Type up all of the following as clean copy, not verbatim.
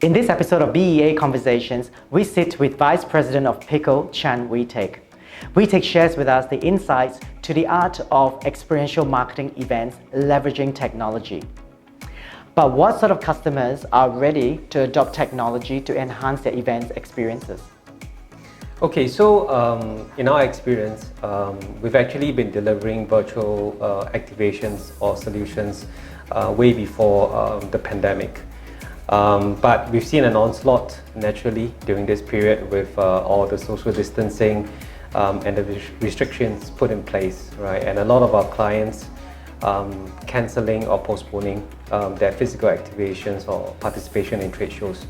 In this episode of BEA Conversations, we sit with Vice President of PICO, Wee Teck. Wee Teck shares with us the insights to the art of experiential marketing events leveraging technology. But what sort of customers are ready to adopt technology to enhance their events experiences? Okay, so in our experience, we've actually been delivering virtual activations or solutions way before the pandemic. But we've seen an onslaught naturally during this period with all the social distancing and the restrictions put in place, right? And a lot of our clients cancelling or postponing their physical activations or participation in trade shows.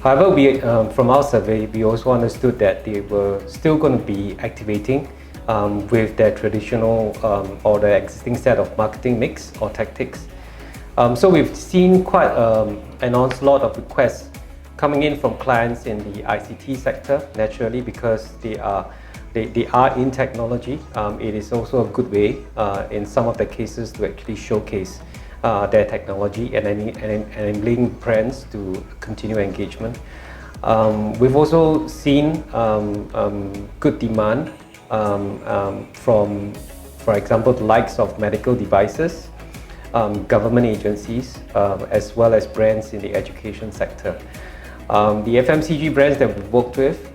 However, from our survey, we also understood that they were still going to be activating with their traditional or their existing set of marketing mix or tactics. So we've seen quite an onslaught of requests coming in from clients in the ICT sector, naturally, because they are in technology. It is also a good way in some of the cases to actually showcase their technology and enabling brands to continue engagement. We've also seen good demand from, for example, the likes of medical devices, government agencies, as well as brands in the education sector. The FMCG brands that we've worked with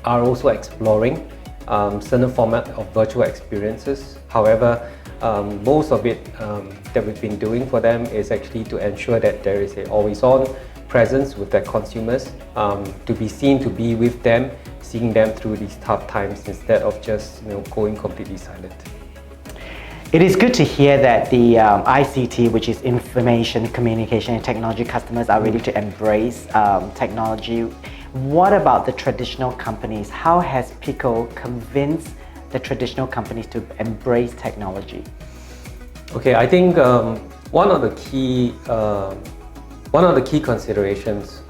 are also exploring certain format of virtual experiences. However, most of it that we've been doing for them is actually to ensure that there is an always-on presence with their consumers, to be seen, to be with them, seeing them through these tough times instead of just going completely silent. It is good to hear that the ICT, which is information, communication and technology customers are ready to embrace technology. What about the traditional companies? How has PICO convinced the traditional companies to embrace technology? Okay, I think one of the key considerations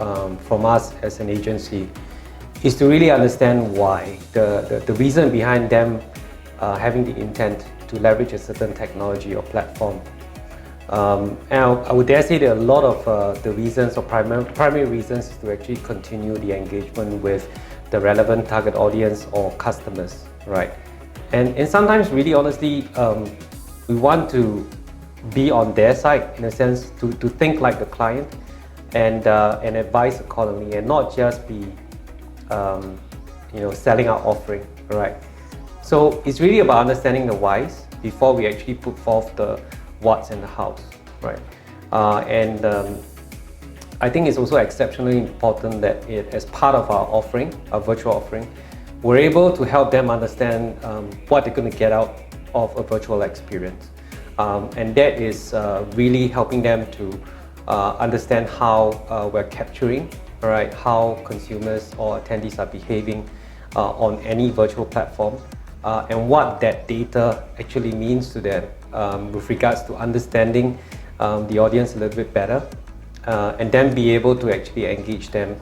from us as an agency is to really understand why, the reason behind them having the intent to leverage a certain technology or platform. And I would dare say that a lot of the reasons or primary reasons is to actually continue the engagement with the relevant target audience or customers, right? And sometimes, really honestly, we want to be on their side in a sense, to think like the client and advise accordingly, and not just be selling our offering, right? So it's really about understanding the whys before we actually put forth the what's and the hows, right? I think it's also exceptionally important that as part of our offering, our virtual offering, we're able to help them understand what they're going to get out of a virtual experience. And that is really helping them to understand how we're capturing, right, how consumers or attendees are behaving on any virtual platform, and what that data actually means to them with regards to understanding the audience a little bit better, and then be able to actually engage them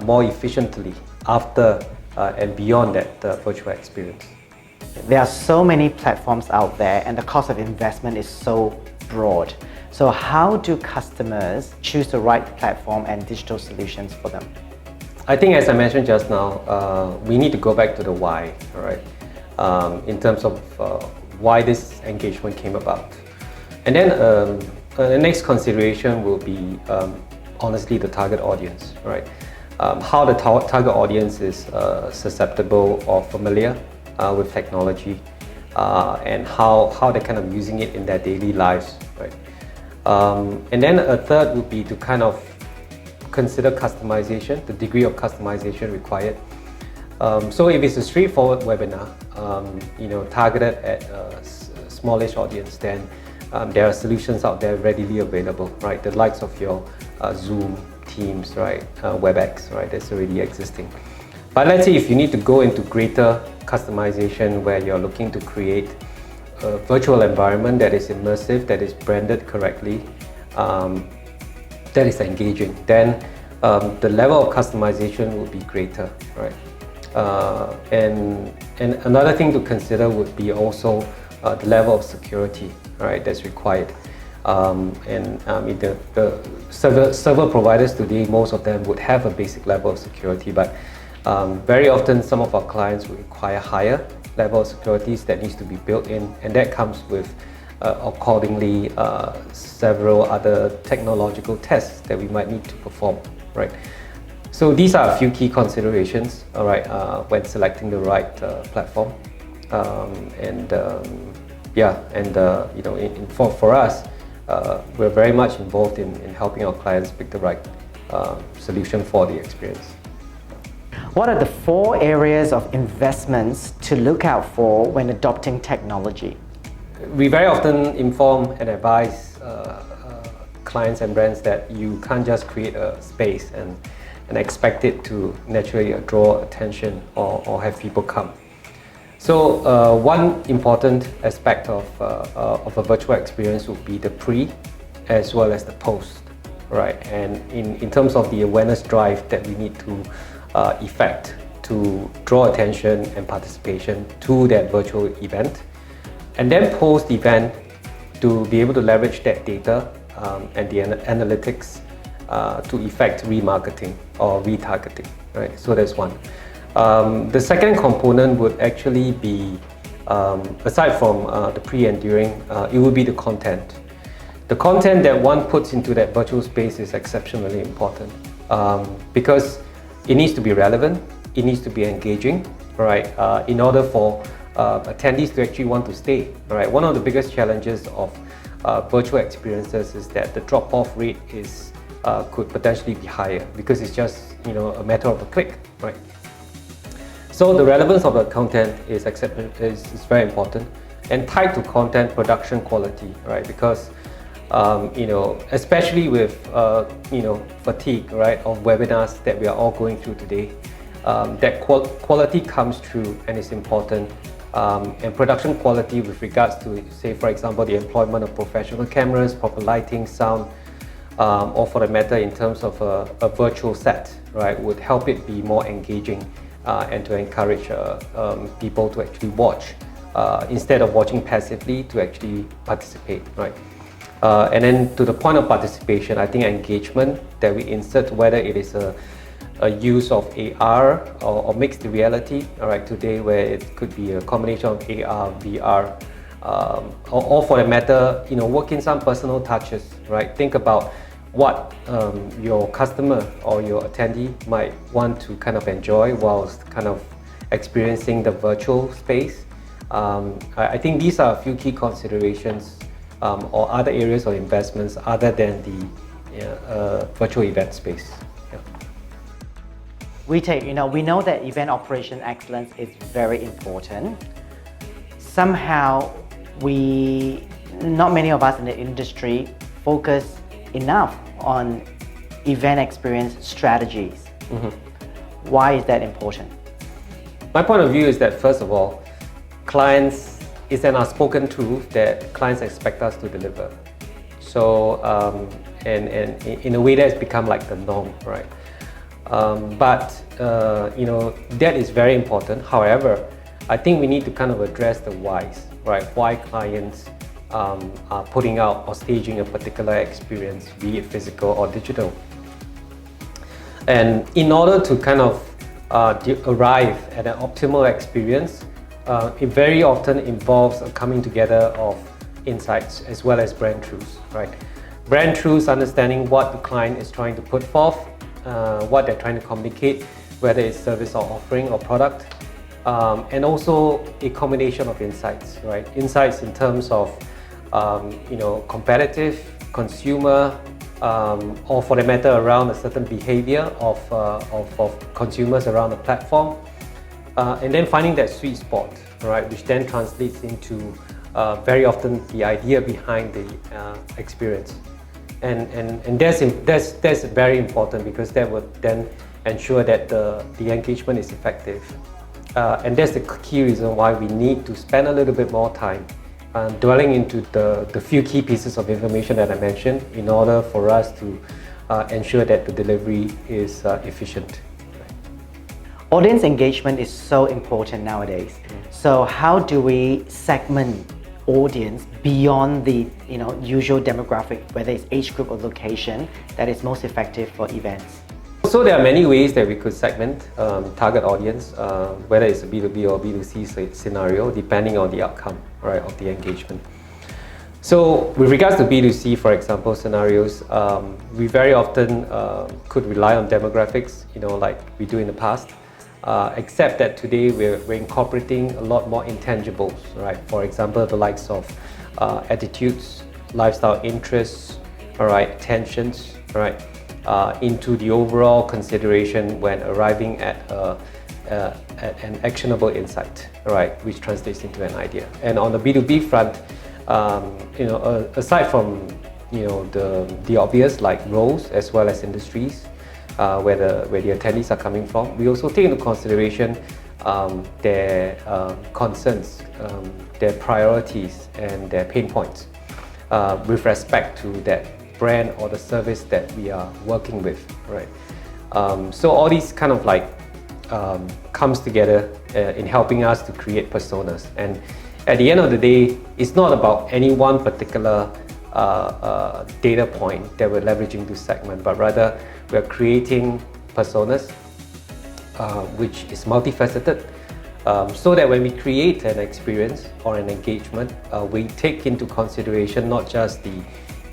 more efficiently after and beyond that virtual experience. There are so many platforms out there and the cost of investment is so broad. So how do customers choose the right platform and digital solutions for them? I think, as I mentioned just now, we need to go back to the why, all right? In terms of why this engagement came about. And then the next consideration will be honestly the target audience, right? How the target audience is susceptible or familiar with technology, and how they're kind of using it in their daily lives, right? And then a third would be to kind of consider customization, the degree of customization required. So if it's a straightforward webinar, targeted at a smallish audience, then there are solutions out there readily available, right? The likes of your Zoom, Teams, right? WebEx, right? That's already existing. But let's say if you need to go into greater customization where you're looking to create a virtual environment that is immersive, that is branded correctly, that is engaging, then the level of customization will be greater, right? And another thing to consider would be also the level of security, right, that's required. The server providers today, most of them would have a basic level of security, but very often some of our clients will require higher level of securities that needs to be built in, and that comes with accordingly several other technological tests that we might need to perform, right? So these are a few key considerations, all right, when selecting the right platform, for us, we're very much involved in helping our clients pick the right solution for the experience. What are the 4 areas of investments to look out for when adopting technology? We very often inform and advise clients and brands that you can't just create a space and expect it to naturally draw attention or have people come. So one important aspect of a virtual experience would be the pre as well as the post, right? And in terms of the awareness drive that we need to effect to draw attention and participation to that virtual event, and then post-event to be able to leverage that data and the analytics to effect remarketing or retargeting, right? So that's one. The second component would actually be, aside from the pre and during, it would be the content. The content that one puts into that virtual space is exceptionally important because it needs to be relevant, it needs to be engaging, right? In order for attendees to actually want to stay, right? One of the biggest challenges of virtual experiences is that the drop-off rate could potentially be higher because it's just a matter of a click, right? So the relevance of the content is very important, and tied to content production quality, right? Because especially with fatigue, right, of webinars that we are all going through today, that quality comes through and is important. And production quality with regards to, say, for example, the employment of professional cameras, proper lighting, sound, or for the matter in terms of a virtual set, right, would help it be more engaging and to encourage people to actually watch instead of watching passively, to actually participate, right? And then to the point of participation, I think engagement that we insert, whether it is a use of AR or mixed reality, all right, today where it could be a combination of AR, VR, or for that matter, work in some personal touches, right? Think about what your customer or your attendee might want to kind of enjoy whilst kind of experiencing the virtual space. I think these are a few key considerations or other areas of investments other than the virtual event space. Yeah. Wee Teck, we know that event operation excellence is very important. Somehow, not many of us in the industry focus enough on event experience strategies. Mm-hmm. Why is that important? My point of view is that, first of all, clients is an unspoken truth that clients expect us to deliver. So, and in a way that's become like the norm, right? That is very important. However, I think we need to kind of address the whys, right? Why clients are putting out or staging a particular experience, be it physical or digital. And in order to kind of arrive at an optimal experience, it very often involves a coming together of insights as well as brand truths, right? Brand truths, understanding what the client is trying to put forth, what they're trying to communicate, whether it's service or offering or product, and also a combination of insights, right? Insights in terms of competitive, consumer, or for the matter around a certain behavior of consumers around the platform, and then finding that sweet spot, right, which then translates into very often the idea behind the experience, and that's very important because that would then ensure that the engagement is effective, and that's the key reason why we need to spend a little bit more time dwelling into the few key pieces of information that I mentioned in order for us to ensure that the delivery is efficient. Audience engagement is so important nowadays. So how do we segment audience beyond the usual demographic, whether it's age group or location, that is most effective for events? So there are many ways that we could segment target audience, whether it's a B2B or B2C scenario, depending on the outcome, right, of the engagement. So with regards to B2C, for example, scenarios, we very often could rely on demographics, like we do in the past, except that today we're incorporating a lot more intangibles, right? For example, the likes of attitudes, lifestyle interests, all right, tensions, right, into the overall consideration when arriving at an actionable insight, right, which translates into an idea. And on the B2B front, aside from the obvious like roles as well as industries where the attendees are coming from, we also take into consideration their concerns, their priorities, and their pain points with respect to that brand or the service that we are working with, right? So all these kind of like comes together in helping us to create personas. And at the end of the day, it's not about any one particular data point that we're leveraging to segment, but rather we're creating personas which is multifaceted, so that when we create an experience or an engagement, we take into consideration not just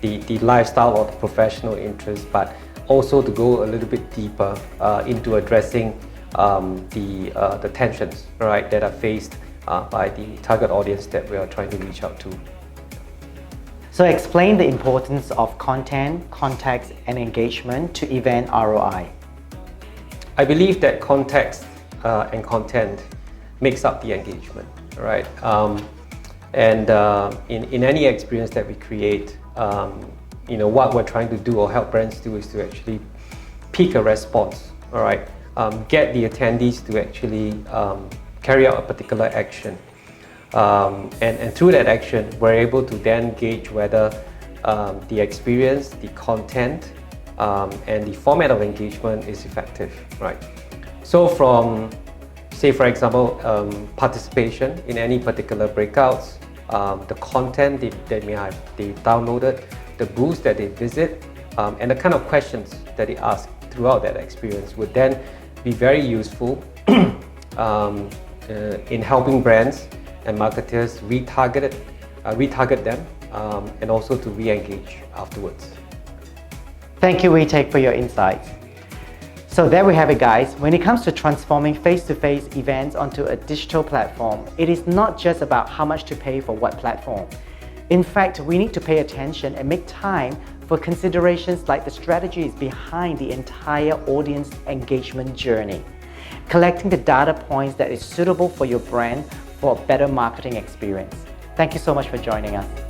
the lifestyle or the professional interest, but also to go a little bit deeper into addressing the tensions, right, that are faced by the target audience that we are trying to reach out to. So explain the importance of content, context, and engagement to event ROI. I believe that context and content makes up the engagement, right? In any experience that we create, what we're trying to do or help brands do is to actually pick a response, all right? Get the attendees to actually carry out a particular action. And through that action, we're able to then gauge whether the experience, the content, and the format of engagement is effective, right? So from, say for example, participation in any particular breakouts, the content that they downloaded, the booths that they visit, and the kind of questions that they ask throughout that experience would then be very useful in helping brands and marketers retarget them and also to re-engage afterwards. Thank you, Wee Teck, for your insights. So there we have it, guys. When it comes to transforming face-to-face events onto a digital platform, it is not just about how much to pay for what platform. In fact, we need to pay attention and make time for considerations like the strategies behind the entire audience engagement journey, collecting the data points that is suitable for your brand for a better marketing experience. Thank you so much for joining us.